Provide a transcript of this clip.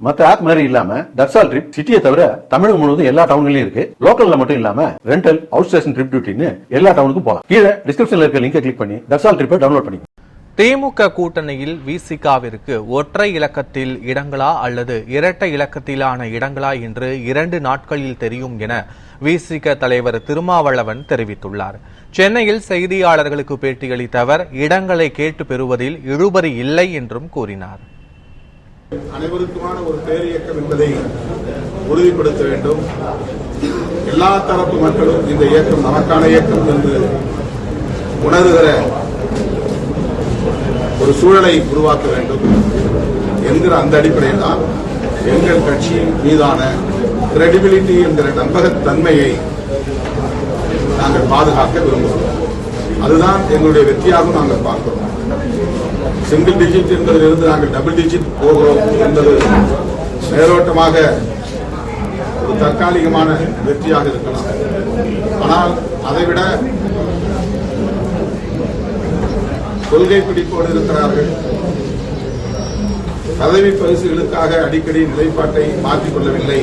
மத்த ஆப் மாதிரி இல்லாம தட்சால் ட்ரிப் சிட்டியை தவிர தமிழகம் முழுவதும் எல்லா டவுன்லயும் இருக்கு. லோக்கல்ல மட்டும் இல்லாம ரெண்டல், அவுட் ஸ்டேஷன் ட்ரிப் டியூட்டின்னு எல்லா டவுனுக்கும் போலாம். கீழே டிஸ்கிரிப்ஷன்ல இருக்க லிங்கை கிளிக் பண்ணி தட்சால் ட்ரிப்பை டவுன்லோட் பண்ணி. திமுக கூட்டணியில் விசிகாவிற்கு ஒற்றை இலக்கத்தில் இடங்களா அல்லது இரட்டை இலக்கத்திலான இடங்களா என்று 2 நாட்களில் தெரியும் என விசிக தலைவர் திருமாவளவன் தெரிவித்துள்ளார். சென்னையில் செய்தியாளர்களுக்கு பேட்டியளித்த அவர் இடங்களை கேட்டு பெறுவதில் இழுபறி இல்லை என்றும் கூறினார். அனைவருக்குமான ஒரு பேரியக்கம் என்பதை உறுதிப்படுத்த வேண்டும். எல்லா தரப்பு மக்களும் இந்த இயக்கம் நமக்கான இயக்கம் என்று உணர்கிற ஒரு சூழலை உருவாக்க வேண்டும் என்கிற அந்த அடிப்படையில் தான் எங்கள் கட்சி மீதான கிரெடிபிலிட்டி என்கிற நம்பகத்தன்மையை நாங்கள் பாதுகாக்க விரும்புகிறோம். அதுதான் எங்களுடைய வெற்றியாகவும் நாங்கள் பார்க்கிறோம். சிங்கிள் டிஜிட் என்பதிலிருந்து நாங்கள் டபுள் டிஜிட் போகிறோம் என்பது மேலோட்டமாக ஒரு தற்காலிகமான வெற்றியாக இருக்கலாம். ஆனால் அதைவிட கொள்கை பிடிப்போடு இருக்கிறார்கள். பதவி பரிசுகளுக்காக அடிக்கடி நிலைப்பாட்டை மாற்றிக் கொள்ளவில்லை.